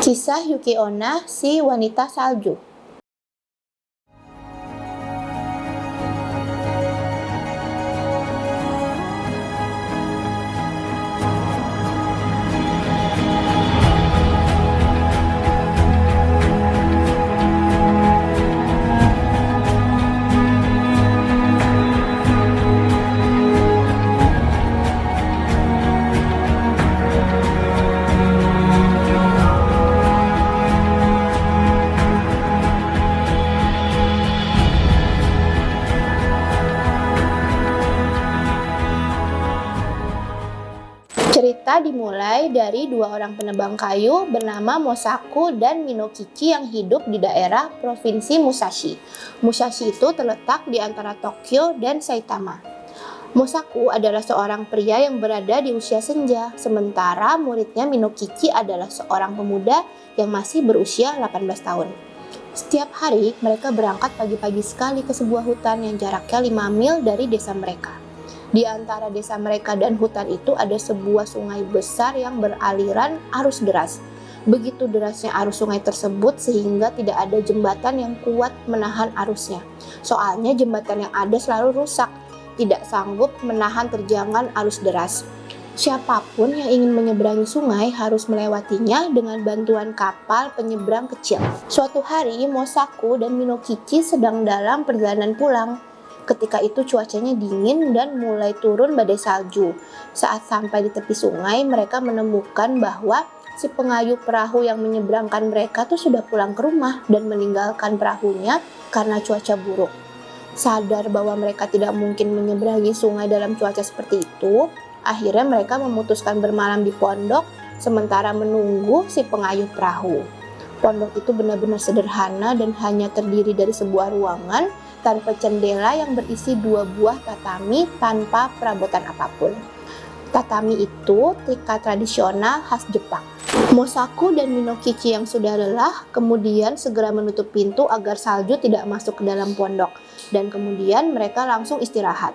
Kisah Yuki Onna, si wanita salju. Cerita dimulai dari dua orang penebang kayu bernama Mosaku dan Minokichi yang hidup di daerah provinsi Musashi. Musashi itu terletak di antara Tokyo dan Saitama. Mosaku adalah seorang pria yang berada di usia senja, sementara muridnya Minokichi adalah seorang pemuda yang masih berusia 18 tahun. Setiap hari mereka berangkat pagi-pagi sekali ke sebuah hutan yang jaraknya 5 mil dari desa mereka. Di antara desa mereka dan hutan itu ada sebuah sungai besar yang beraliran arus deras. Begitu derasnya arus sungai tersebut sehingga tidak ada jembatan yang kuat menahan arusnya. Soalnya jembatan yang ada selalu rusak, tidak sanggup menahan terjangan arus deras. Siapapun yang ingin menyeberangi sungai harus melewatinya dengan bantuan kapal penyeberang kecil. Suatu hari Mosaku dan Minokichi sedang dalam perjalanan pulang. Ketika itu cuacanya dingin dan mulai turun badai salju. Saat sampai di tepi sungai, mereka menemukan bahwa si pengayuh perahu yang menyeberangkan mereka tuh sudah pulang ke rumah dan meninggalkan perahunya karena cuaca buruk. Sadar bahwa mereka tidak mungkin menyeberangi sungai dalam cuaca seperti itu, akhirnya mereka memutuskan bermalam di pondok sementara menunggu si pengayuh perahu. Pondok itu benar-benar sederhana dan hanya terdiri dari sebuah ruangan tanpa jendela yang berisi 2 buah tatami tanpa perabotan apapun. Tatami itu tika tradisional khas Jepang. Mosaku dan Minokichi yang sudah lelah kemudian segera menutup pintu agar salju tidak masuk ke dalam pondok, dan kemudian mereka langsung istirahat.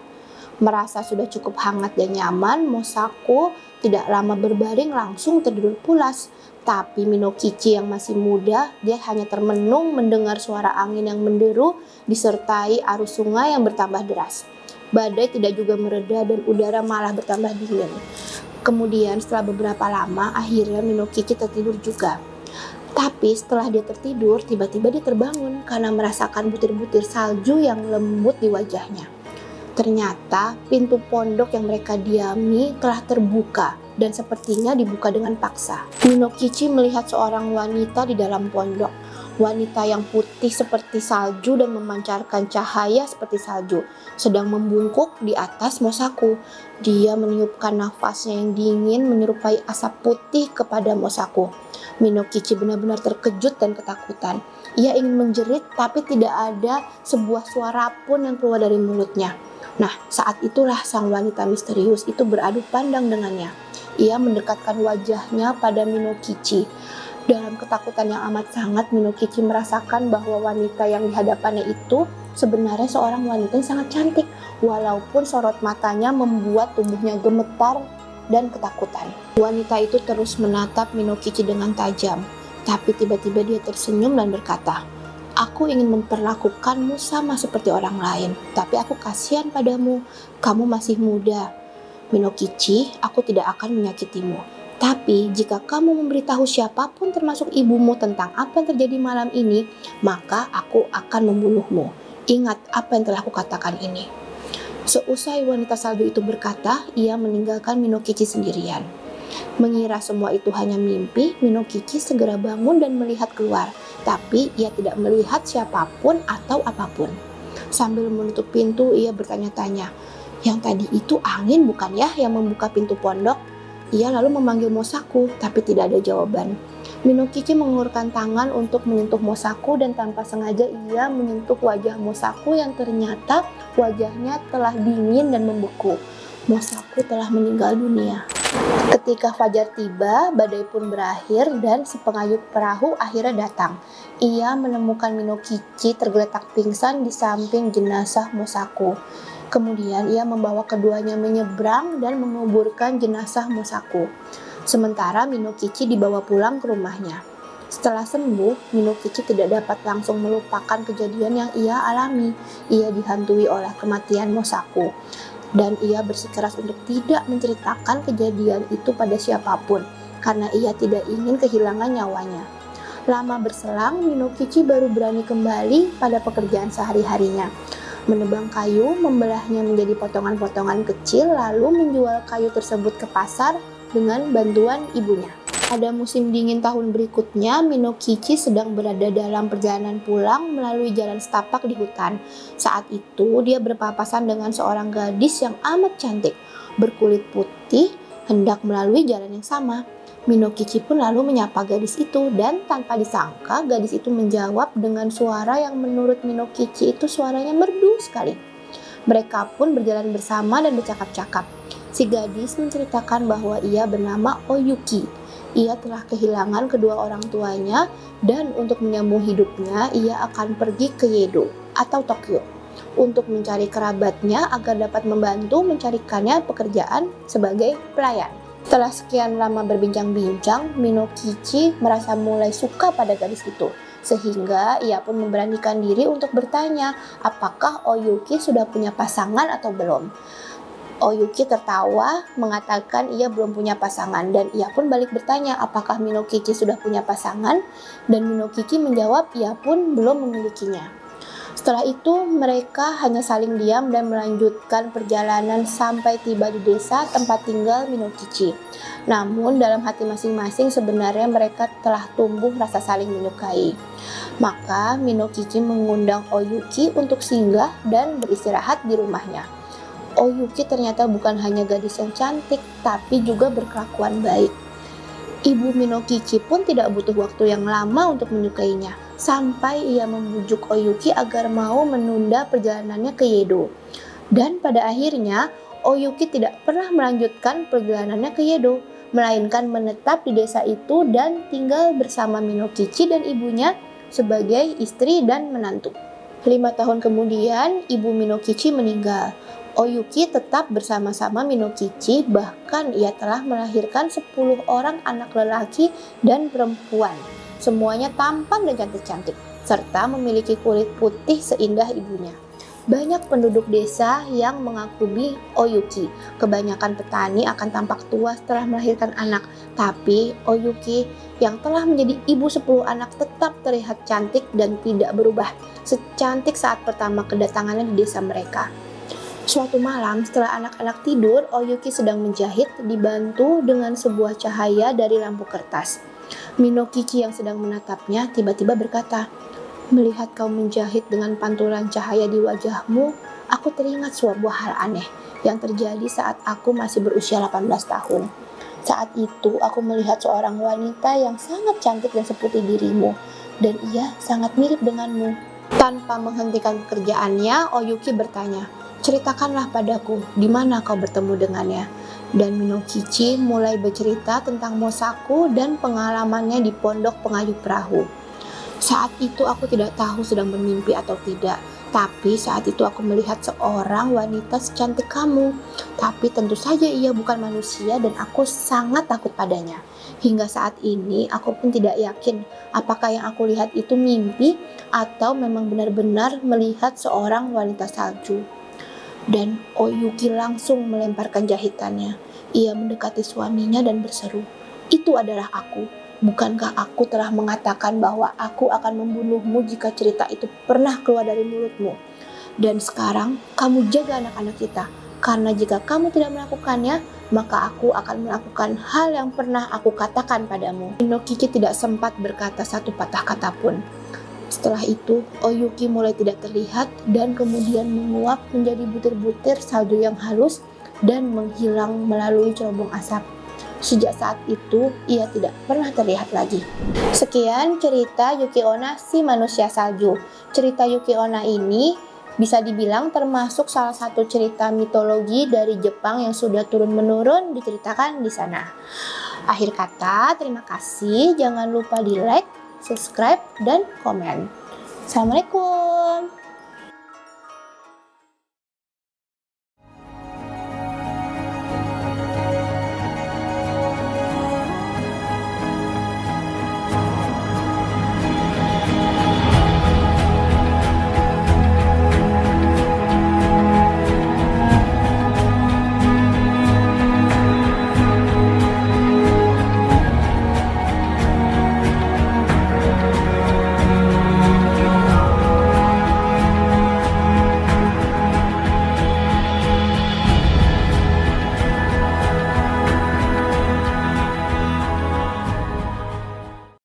Merasa sudah cukup hangat dan nyaman, Mosaku tidak lama berbaring langsung tertidur pulas. Tapi Minokichi yang masih muda, dia hanya termenung mendengar suara angin yang menderu disertai arus sungai yang bertambah deras. Badai tidak juga mereda dan udara malah bertambah dingin. Kemudian setelah beberapa lama, akhirnya Minokichi tertidur juga. Tapi setelah dia tertidur, tiba-tiba dia terbangun karena merasakan butir-butir salju yang lembut di wajahnya. Ternyata pintu pondok yang mereka diami telah terbuka dan sepertinya dibuka dengan paksa. Minokichi melihat seorang wanita di dalam pondok. Wanita yang putih seperti salju dan memancarkan cahaya seperti salju, sedang membungkuk di atas Mosaku. Dia meniupkan nafasnya yang dingin menyerupai asap putih kepada Mosaku. Minokichi benar-benar terkejut dan ketakutan. Ia ingin menjerit tapi tidak ada sebuah suara pun yang keluar dari mulutnya. Nah, saat itulah sang wanita misterius itu beradu pandang dengannya. Ia mendekatkan wajahnya pada Minokichi. Dalam ketakutan yang amat sangat, Minokichi merasakan bahwa wanita yang di hadapannya itu sebenarnya seorang wanita yang sangat cantik, walaupun sorot matanya membuat tubuhnya gemetar dan ketakutan. Wanita itu terus menatap Minokichi dengan tajam, tapi tiba-tiba dia tersenyum dan berkata, "Aku ingin memperlakukanmu sama seperti orang lain, tapi aku kasihan padamu. Kamu masih muda. Minokichi, aku tidak akan menyakitimu. Tapi jika kamu memberitahu siapapun termasuk ibumu tentang apa yang terjadi malam ini, maka aku akan membunuhmu. Ingat apa yang telah kukatakan ini." Seusai wanita salju itu berkata, ia meninggalkan Minokichi sendirian. Mengira semua itu hanya mimpi, Minokichi segera bangun dan melihat keluar, tapi ia tidak melihat siapapun atau apapun. Sambil menutup pintu, ia bertanya-tanya, "Yang tadi itu angin bukan ya yang membuka pintu pondok?" Ia lalu memanggil Mosaku, tapi tidak ada jawaban. Minokichi mengulurkan tangan untuk menyentuh Mosaku dan tanpa sengaja ia menyentuh wajah Mosaku yang ternyata wajahnya telah dingin dan membeku. Mosaku telah meninggal dunia. Ketika fajar tiba, badai pun berakhir dan si pengayuh perahu akhirnya datang. Ia menemukan Minokichi tergeletak pingsan di samping jenazah Mosaku. Kemudian ia membawa keduanya menyeberang dan menguburkan jenazah Mosaku. Sementara Minokichi dibawa pulang ke rumahnya. Setelah sembuh, Minokichi tidak dapat langsung melupakan kejadian yang ia alami. Ia dihantui oleh kematian Mosaku, dan ia bersikeras untuk tidak menceritakan kejadian itu pada siapapun, karena ia tidak ingin kehilangan nyawanya. Lama berselang, Minokichi baru berani kembali pada pekerjaan sehari-harinya. Menebang kayu, membelahnya menjadi potongan-potongan kecil, lalu menjual kayu tersebut ke pasar dengan bantuan ibunya. Pada musim dingin tahun berikutnya, Minokichi sedang berada dalam perjalanan pulang melalui jalan setapak di hutan. Saat itu, dia berpapasan dengan seorang gadis yang amat cantik, berkulit putih, hendak melalui jalan yang sama. Minokichi pun lalu menyapa gadis itu, dan tanpa disangka gadis itu menjawab dengan suara yang menurut Minokichi itu suaranya merdu sekali. Mereka pun berjalan bersama dan bercakap-cakap. Si gadis menceritakan bahwa ia bernama Oyuki. Ia telah kehilangan kedua orang tuanya, dan untuk menyambung hidupnya ia akan pergi ke Yedo atau Tokyo untuk mencari kerabatnya agar dapat membantu mencarikannya pekerjaan sebagai pelayan. Setelah sekian lama berbincang-bincang, Minokichi merasa mulai suka pada gadis itu, sehingga ia pun memberanikan diri untuk bertanya apakah Oyuki sudah punya pasangan atau belum. Oyuki tertawa mengatakan ia belum punya pasangan, dan ia pun balik bertanya apakah Minokichi sudah punya pasangan, dan Minokichi menjawab ia pun belum memilikinya. Setelah itu mereka hanya saling diam dan melanjutkan perjalanan sampai tiba di desa tempat tinggal Minokichi. Namun dalam hati masing-masing sebenarnya mereka telah tumbuh rasa saling menyukai. Maka Minokichi mengundang Oyuki untuk singgah dan beristirahat di rumahnya. Oyuki ternyata bukan hanya gadis yang cantik, tapi juga berkelakuan baik. Ibu Minokichi pun tidak butuh waktu yang lama untuk menyukainya, sampai ia membujuk Oyuki agar mau menunda perjalanannya ke Yedo. Dan pada akhirnya, Oyuki tidak pernah melanjutkan perjalanannya ke Yedo, melainkan menetap di desa itu dan tinggal bersama Minokichi dan ibunya sebagai istri dan menantu. 5 tahun kemudian, ibu Minokichi meninggal. Oyuki tetap bersama-sama Minokichi, bahkan ia telah melahirkan 10 orang anak lelaki dan perempuan. Semuanya tampan dan cantik-cantik, serta memiliki kulit putih seindah ibunya. Banyak penduduk desa yang mengagumi Oyuki. Kebanyakan petani akan tampak tua setelah melahirkan anak, tapi Oyuki yang telah menjadi ibu 10 anak tetap terlihat cantik dan tidak berubah, secantik saat pertama kedatangannya di desa mereka. Suatu malam, setelah anak-anak tidur, Oyuki sedang menjahit dibantu dengan sebuah cahaya dari lampu kertas. Minokichi yang sedang menatapnya tiba-tiba berkata, "Melihat kau menjahit dengan pantulan cahaya di wajahmu, aku teringat sebuah hal aneh yang terjadi saat aku masih berusia 18 tahun. Saat itu, aku melihat seorang wanita yang sangat cantik dan seputih dirimu, dan ia sangat mirip denganmu." Tanpa menghentikan pekerjaannya, Oyuki bertanya, "Ceritakanlah padaku, di mana kau bertemu dengannya?" Dan Minokichi mulai bercerita tentang Mosaku dan pengalamannya di pondok pengayu perahu. "Saat itu aku tidak tahu sedang bermimpi atau tidak, tapi saat itu aku melihat seorang wanita secantik kamu. Tapi tentu saja ia bukan manusia dan aku sangat takut padanya. Hingga saat ini aku pun tidak yakin apakah yang aku lihat itu mimpi atau memang benar-benar melihat seorang wanita salju." Dan Oyuki langsung melemparkan jahitannya. Ia mendekati suaminya dan berseru, "Itu adalah aku. Bukankah aku telah mengatakan bahwa aku akan membunuhmu jika cerita itu pernah keluar dari mulutmu? Dan sekarang kamu jaga anak-anak kita, karena jika kamu tidak melakukannya, maka aku akan melakukan hal yang pernah aku katakan padamu." Minokichi tidak sempat berkata satu patah kata pun. Setelah itu, Oyuki mulai tidak terlihat dan kemudian menguap menjadi butir-butir salju yang halus dan menghilang melalui cerobong asap. Sejak saat itu, ia tidak pernah terlihat lagi. Sekian cerita Yuki Onna si manusia salju. Cerita Yuki Onna ini bisa dibilang termasuk salah satu cerita mitologi dari Jepang yang sudah turun-menurun diceritakan di sana. Akhir kata, terima kasih. Jangan lupa di like, subscribe, dan komen. Assalamualaikum.